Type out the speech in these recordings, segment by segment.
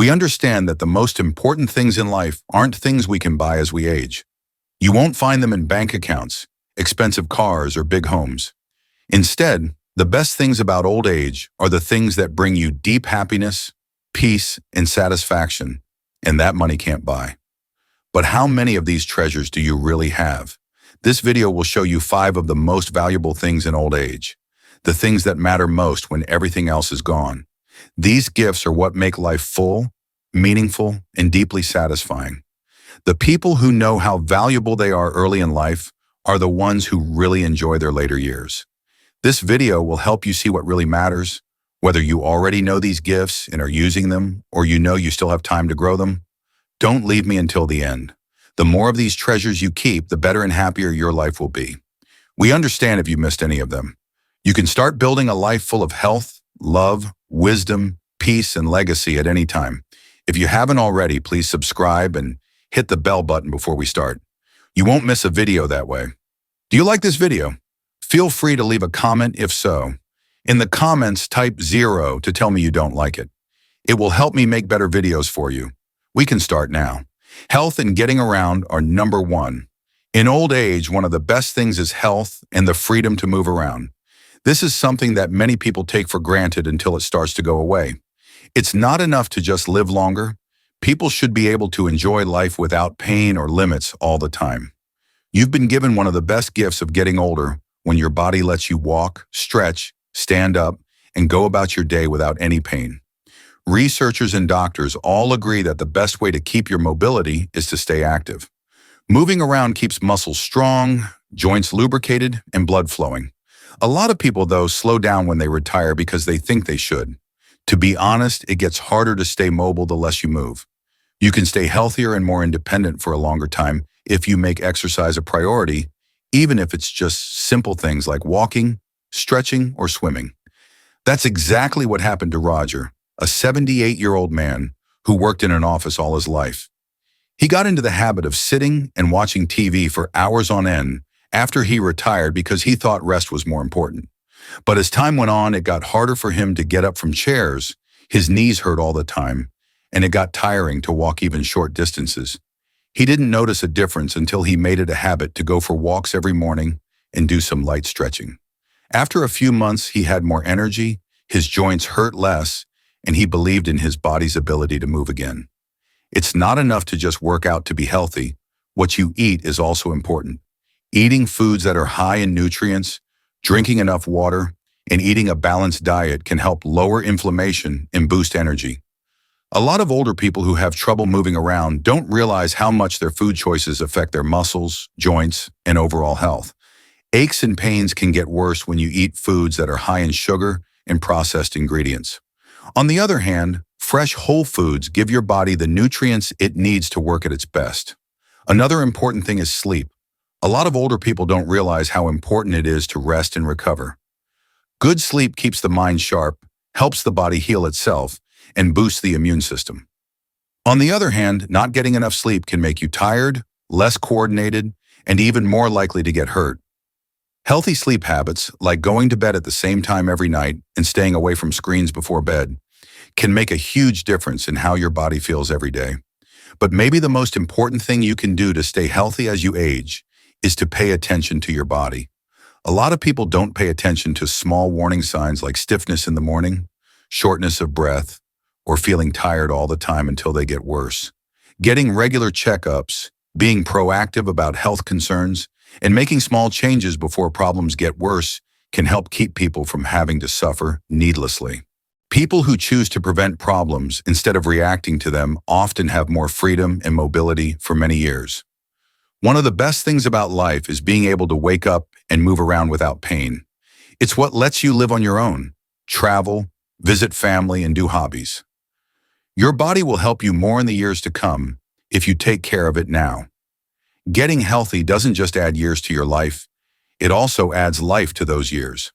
We understand that the most important things in life aren't things we can buy as we age. You won't find them in bank accounts, expensive cars, or big homes. Instead, the best things about old age are the things that bring you deep happiness, peace, and satisfaction, and that money can't buy. But how many of these treasures do you really have? This video will show you 5 of the most valuable things in old age, the things that matter most when everything else is gone. These gifts are what make life full, meaningful, and deeply satisfying. The people who know how valuable they are early in life are the ones who really enjoy their later years. This video will help you see what really matters, whether you already know these gifts and are using them, or you know you still have time to grow them. Don't leave me until the end. The more of these treasures you keep, the better and happier your life will be. We understand if you missed any of them. You can start building a life full of health, love, wisdom, peace, and legacy at any time. If you haven't already, please subscribe and hit the bell button before we start. You won't miss a video that way. Do you like this video? Feel free to leave a comment if so. In the comments, type 0 to tell me you don't like it. It will help me make better videos for you. We can start now. Health and getting around are number 1. In old age, one of the best things is health and the freedom to move around. This is something that many people take for granted until it starts to go away. It's not enough to just live longer. People should be able to enjoy life without pain or limits all the time. You've been given one of the best gifts of getting older when your body lets you walk, stretch, stand up, and go about your day without any pain. Researchers and doctors all agree that the best way to keep your mobility is to stay active. Moving around keeps muscles strong, joints lubricated, and blood flowing. A lot of people, though, slow down when they retire because they think they should. To be honest, it gets harder to stay mobile the less you move. You can stay healthier and more independent for a longer time if you make exercise a priority, even if it's just simple things like walking, stretching, or swimming. That's exactly what happened to Roger, a 78-year-old man who worked in an office all his life. He got into the habit of sitting and watching TV for hours on end after he retired because he thought rest was more important. But as time went on, it got harder for him to get up from chairs, his knees hurt all the time, and it got tiring to walk even short distances. He didn't notice a difference until he made it a habit to go for walks every morning and do some light stretching. After a few months, he had more energy, his joints hurt less, and he believed in his body's ability to move again. It's not enough to just work out to be healthy. What you eat is also important. Eating foods that are high in nutrients, drinking enough water, and eating a balanced diet can help lower inflammation and boost energy. A lot of older people who have trouble moving around don't realize how much their food choices affect their muscles, joints, and overall health. Aches and pains can get worse when you eat foods that are high in sugar and processed ingredients. On the other hand, fresh whole foods give your body the nutrients it needs to work at its best. Another important thing is sleep. A lot of older people don't realize how important it is to rest and recover. Good sleep keeps the mind sharp, helps the body heal itself, and boosts the immune system. On the other hand, not getting enough sleep can make you tired, less coordinated, and even more likely to get hurt. Healthy sleep habits, like going to bed at the same time every night and staying away from screens before bed, can make a huge difference in how your body feels every day. But maybe the most important thing you can do to stay healthy as you age is to pay attention to your body. A lot of people don't pay attention to small warning signs like stiffness in the morning, shortness of breath, or feeling tired all the time until they get worse. Getting regular checkups, being proactive about health concerns, and making small changes before problems get worse can help keep people from having to suffer needlessly. People who choose to prevent problems instead of reacting to them often have more freedom and mobility for many years. One of the best things about life is being able to wake up and move around without pain. It's what lets you live on your own, travel, visit family, and do hobbies. Your body will help you more in the years to come if you take care of it now. Getting healthy doesn't just add years to your life, it also adds life to those years.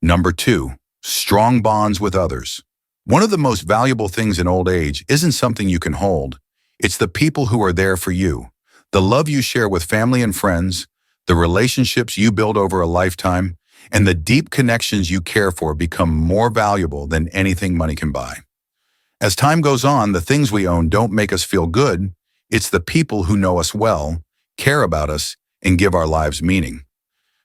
Number 2, strong bonds with others. One of the most valuable things in old age isn't something you can hold. It's the people who are there for you. The love you share with family and friends, the relationships you build over a lifetime, and the deep connections you care for become more valuable than anything money can buy. As time goes on, the things we own don't make us feel good. It's the people who know us well, care about us, and give our lives meaning.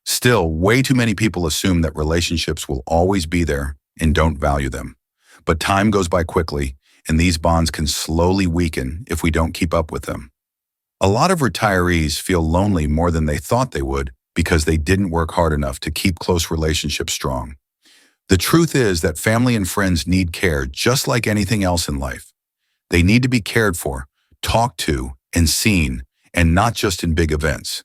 Still, way too many people assume that relationships will always be there and don't value them. But time goes by quickly, and these bonds can slowly weaken if we don't keep up with them. A lot of retirees feel lonely more than they thought they would because they didn't work hard enough to keep close relationships strong. The truth is that family and friends need care just like anything else in life. They need to be cared for, talked to, and seen, and not just in big events.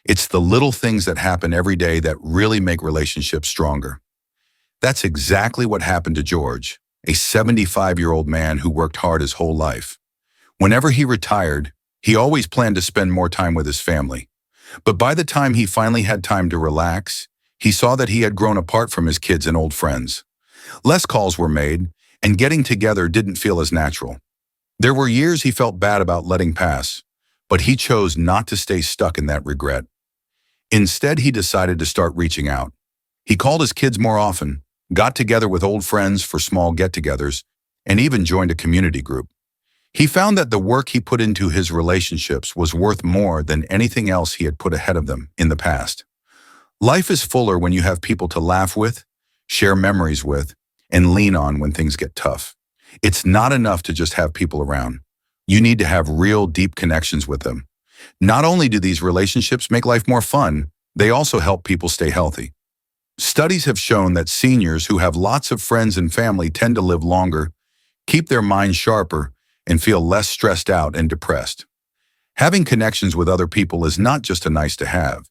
It's the little things that happen every day that really make relationships stronger. That's exactly what happened to George, a 75-year-old man who worked hard his whole life. Whenever he retired, he always planned to spend more time with his family. But by the time he finally had time to relax, he saw that he had grown apart from his kids and old friends. Less calls were made, and getting together didn't feel as natural. There were years he felt bad about letting pass, but he chose not to stay stuck in that regret. Instead, he decided to start reaching out. He called his kids more often, got together with old friends for small get-togethers, and even joined a community group. He found that the work he put into his relationships was worth more than anything else he had put ahead of them in the past. Life is fuller when you have people to laugh with, share memories with, and lean on when things get tough. It's not enough to just have people around. You need to have real, deep connections with them. Not only do these relationships make life more fun, they also help people stay healthy. Studies have shown that seniors who have lots of friends and family tend to live longer, keep their minds sharper, and feel less stressed out and depressed. Having connections with other people is not just a nice to have.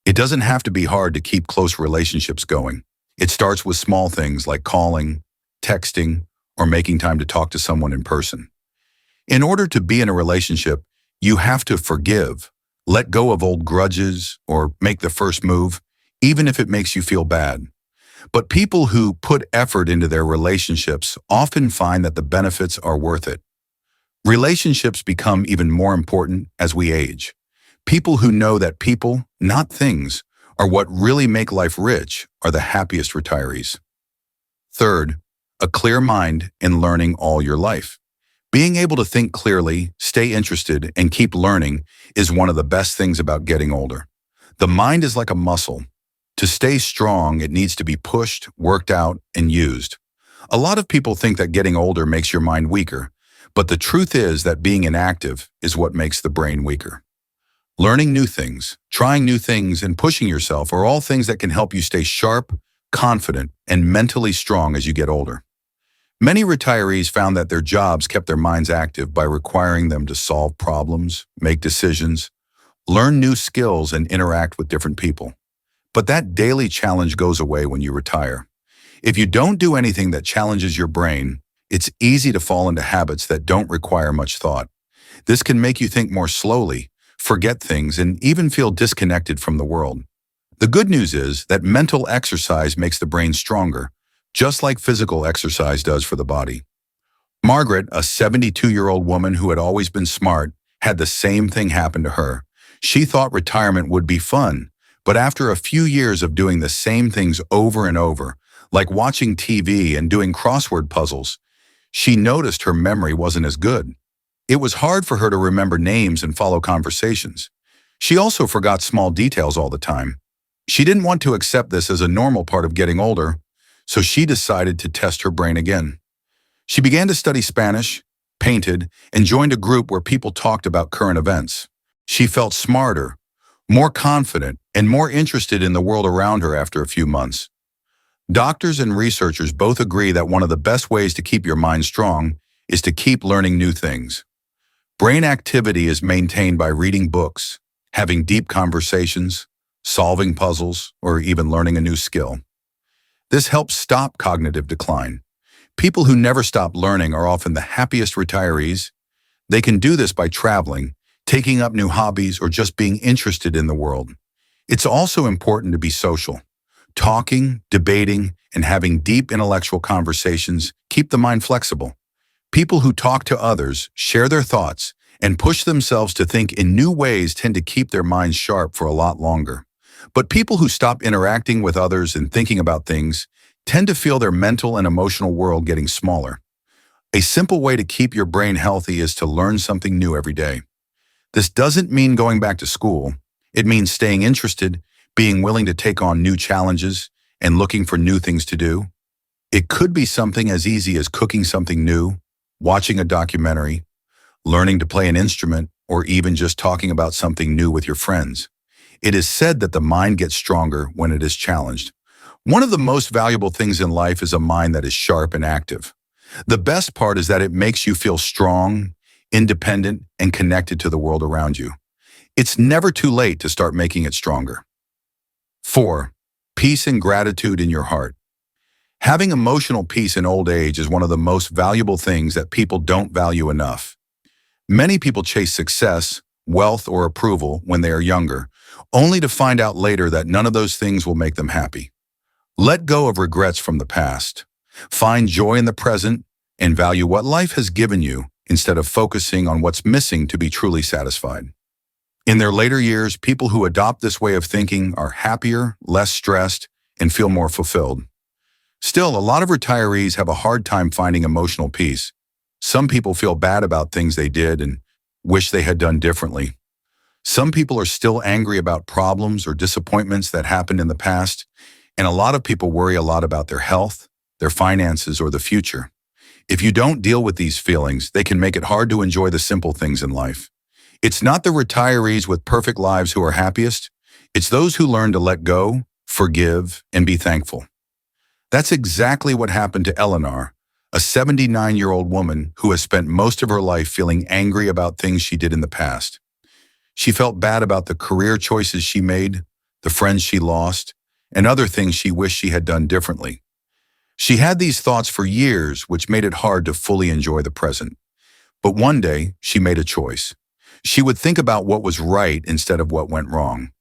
It doesn't have to be hard to keep close relationships going. It starts with small things like calling, texting, or making time to talk to someone in person. In order to be in a relationship, you have to forgive, let go of old grudges, or make the first move, even if it makes you feel bad. But people who put effort into their relationships often find that the benefits are worth it. Relationships become even more important as we age. People who know that people, not things, are what really make life rich are the happiest retirees. Third, a clear mind in learning all your life. Being able to think clearly, stay interested, and keep learning is one of the best things about getting older. The mind is like a muscle. To stay strong, it needs to be pushed, worked out, and used. A lot of people think that getting older makes your mind weaker, but the truth is that being inactive is what makes the brain weaker. Learning new things, trying new things, and pushing yourself are all things that can help you stay sharp, confident, and mentally strong as you get older. Many retirees found that their jobs kept their minds active by requiring them to solve problems, make decisions, learn new skills, and interact with different people. But that daily challenge goes away when you retire. If you don't do anything that challenges your brain, it's easy to fall into habits that don't require much thought. This can make you think more slowly, forget things, and even feel disconnected from the world. The good news is that mental exercise makes the brain stronger, just like physical exercise does for the body. Margaret, a 72-year-old woman who had always been smart, had the same thing happen to her. She thought retirement would be fun, but after a few years of doing the same things over and over, like watching TV and doing crossword puzzles, she noticed her memory wasn't as good. It was hard for her to remember names and follow conversations. She also forgot small details all the time. She didn't want to accept this as a normal part of getting older, so she decided to test her brain again. She began to study Spanish, painted, and joined a group where people talked about current events. She felt smarter, more confident, and more interested in the world around her after a few months. Doctors and researchers both agree that one of the best ways to keep your mind strong is to keep learning new things. Brain activity is maintained by reading books, having deep conversations, solving puzzles, or even learning a new skill. This helps stop cognitive decline. People who never stop learning are often the happiest retirees. They can do this by traveling, taking up new hobbies, or just being interested in the world. It's also important to be social. Talking, debating, and having deep intellectual conversations keep the mind flexible. People who talk to others, share their thoughts, and push themselves to think in new ways tend to keep their minds sharp for a lot longer. But people who stop interacting with others and thinking about things tend to feel their mental and emotional world getting smaller. A simple way to keep your brain healthy is to learn something new every day. This doesn't mean going back to school. It means staying interested, being willing to take on new challenges, and looking for new things to do. It could be something as easy as cooking something new, watching a documentary, learning to play an instrument, or even just talking about something new with your friends. It is said that the mind gets stronger when it is challenged. One of the most valuable things in life is a mind that is sharp and active. The best part is that it makes you feel strong, independent, and connected to the world around you. It's never too late to start making it stronger. 4. Peace and gratitude in your heart. Having emotional peace in old age is one of the most valuable things that people don't value enough. Many people chase success, wealth, or approval when they are younger, only to find out later that none of those things will make them happy. Let go of regrets from the past. Find joy in the present and value what life has given you instead of focusing on what's missing to be truly satisfied. In their later years, people who adopt this way of thinking are happier, less stressed, and feel more fulfilled. Still, a lot of retirees have a hard time finding emotional peace. Some people feel bad about things they did and wish they had done differently. Some people are still angry about problems or disappointments that happened in the past, and a lot of people worry a lot about their health, their finances, or the future. If you don't deal with these feelings, they can make it hard to enjoy the simple things in life. It's not the retirees with perfect lives who are happiest. It's those who learn to let go, forgive, and be thankful. That's exactly what happened to Eleanor, a 79-year-old woman who has spent most of her life feeling angry about things she did in the past. She felt bad about the career choices she made, the friends she lost, and other things she wished she had done differently. She had these thoughts for years, which made it hard to fully enjoy the present. But one day, she made a choice. She would think about what was right instead of what went wrong.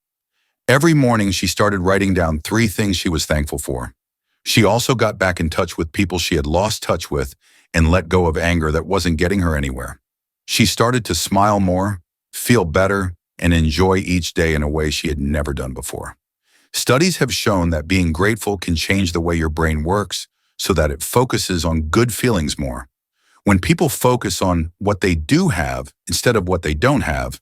Every morning, she started writing down 3 things she was thankful for. She also got back in touch with people she had lost touch with and let go of anger that wasn't getting her anywhere. She started to smile more, feel better, and enjoy each day in a way she had never done before. Studies have shown that being grateful can change the way your brain works so that it focuses on good feelings more. When people focus on what they do have instead of what they don't have,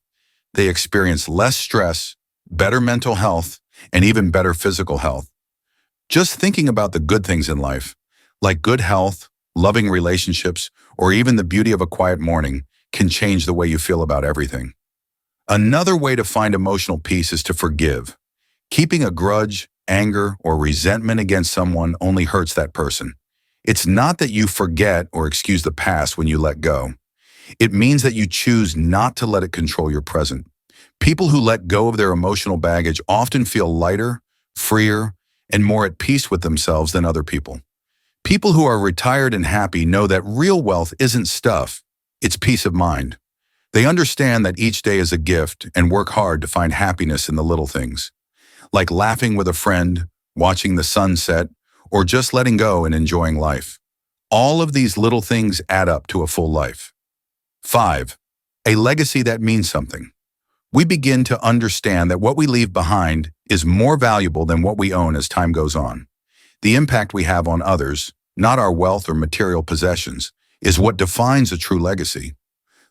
they experience less stress, better mental health, and even better physical health. Just thinking about the good things in life, like good health, loving relationships, or even the beauty of a quiet morning, can change the way you feel about everything. Another way to find emotional peace is to forgive. Keeping a grudge, anger, or resentment against someone only hurts that person. It's not that you forget or excuse the past when you let go. It means that you choose not to let it control your present. People who let go of their emotional baggage often feel lighter, freer, and more at peace with themselves than other people. People who are retired and happy know that real wealth isn't stuff, it's peace of mind. They understand that each day is a gift and work hard to find happiness in the little things, like laughing with a friend, watching the sunset, or just letting go and enjoying life. All of these little things add up to a full life. 5. A legacy that means something. We begin to understand that what we leave behind is more valuable than what we own as time goes on. The impact we have on others, not our wealth or material possessions, is what defines a true legacy.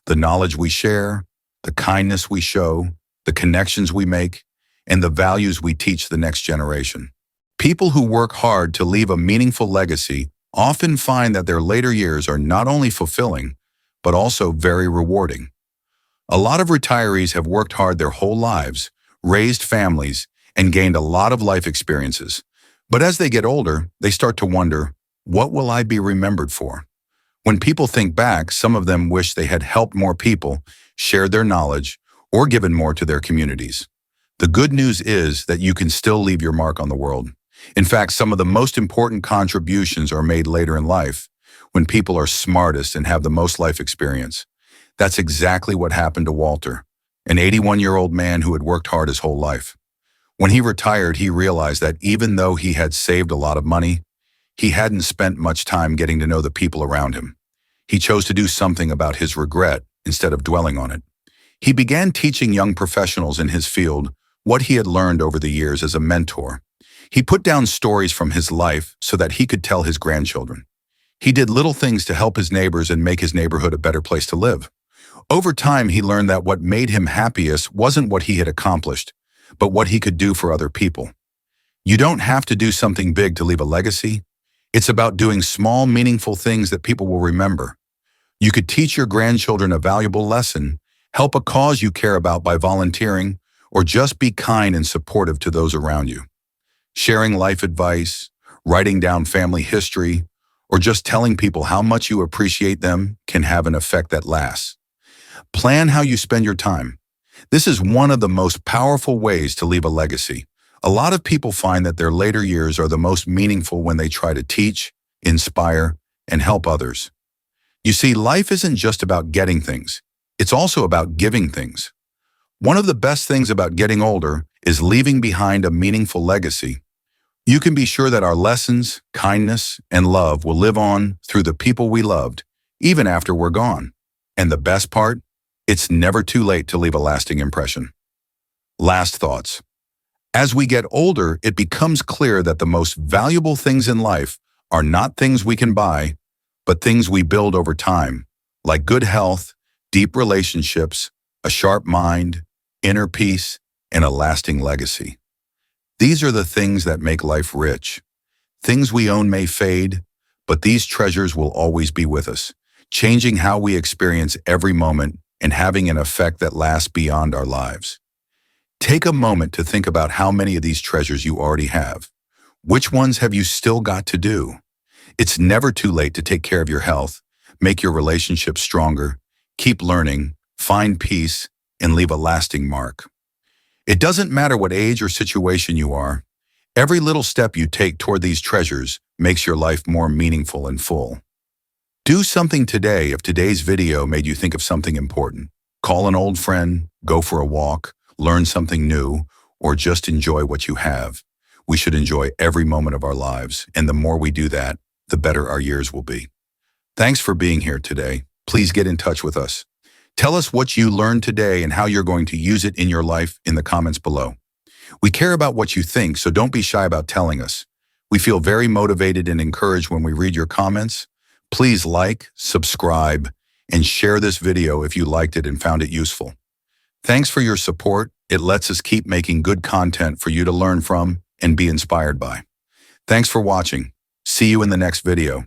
The knowledge we share, the kindness we show, the connections we make, and the values we teach the next generation. People who work hard to leave a meaningful legacy often find that their later years are not only fulfilling, but also very rewarding. A lot of retirees have worked hard their whole lives, raised families, and gained a lot of life experiences. But as they get older, they start to wonder, what will I be remembered for? When people think back, some of them wish they had helped more people, shared their knowledge, or given more to their communities. The good news is that you can still leave your mark on the world. In fact, some of the most important contributions are made later in life, when people are smartest and have the most life experience. That's exactly what happened to Walter, an 81-year-old man who had worked hard his whole life. When he retired, he realized that even though he had saved a lot of money, he hadn't spent much time getting to know the people around him. He chose to do something about his regret instead of dwelling on it. He began teaching young professionals in his field what he had learned over the years as a mentor. He put down stories from his life so that he could tell his grandchildren. He did little things to help his neighbors and make his neighborhood a better place to live. Over time, he learned that what made him happiest wasn't what he had accomplished, but what he could do for other people. You don't have to do something big to leave a legacy. It's about doing small, meaningful things that people will remember. You could teach your grandchildren a valuable lesson, help a cause you care about by volunteering, or just be kind and supportive to those around you. Sharing life advice, writing down family history, or just telling people how much you appreciate them can have an effect that lasts. Plan how you spend your time. This is one of the most powerful ways to leave a legacy. A lot of people find that their later years are the most meaningful when they try to teach, inspire, and help others. You see, life isn't just about getting things. It's also about giving things. One of the best things about getting older is leaving behind a meaningful legacy. You can be sure that our lessons, kindness, and love will live on through the people we loved, even after we're gone. And the best part? It's never too late to leave a lasting impression. Last thoughts. As we get older, it becomes clear that the most valuable things in life are not things we can buy, but things we build over time, like good health, deep relationships, a sharp mind, inner peace, and a lasting legacy. These are the things that make life rich. Things we own may fade, but these treasures will always be with us, changing how we experience every moment and having an effect that lasts beyond our lives. Take a moment to think about how many of these treasures you already have. Which ones have you still got to do? It's never too late to take care of your health, make your relationships stronger, keep learning, find peace, and leave a lasting mark. It doesn't matter what age or situation you are. Every little step you take toward these treasures makes your life more meaningful and full. Do something today if today's video made you think of something important. Call an old friend, go for a walk, learn something new, or just enjoy what you have. We should enjoy every moment of our lives, and the more we do that, the better our years will be. Thanks for being here today. Please get in touch with us. Tell us what you learned today and how you're going to use it in your life in the comments below. We care about what you think, so don't be shy about telling us. We feel very motivated and encouraged when we read your comments. Please like, subscribe, and share this video if you liked it and found it useful. Thanks for your support. It lets us keep making good content for you to learn from and be inspired by. Thanks for watching. See you in the next video.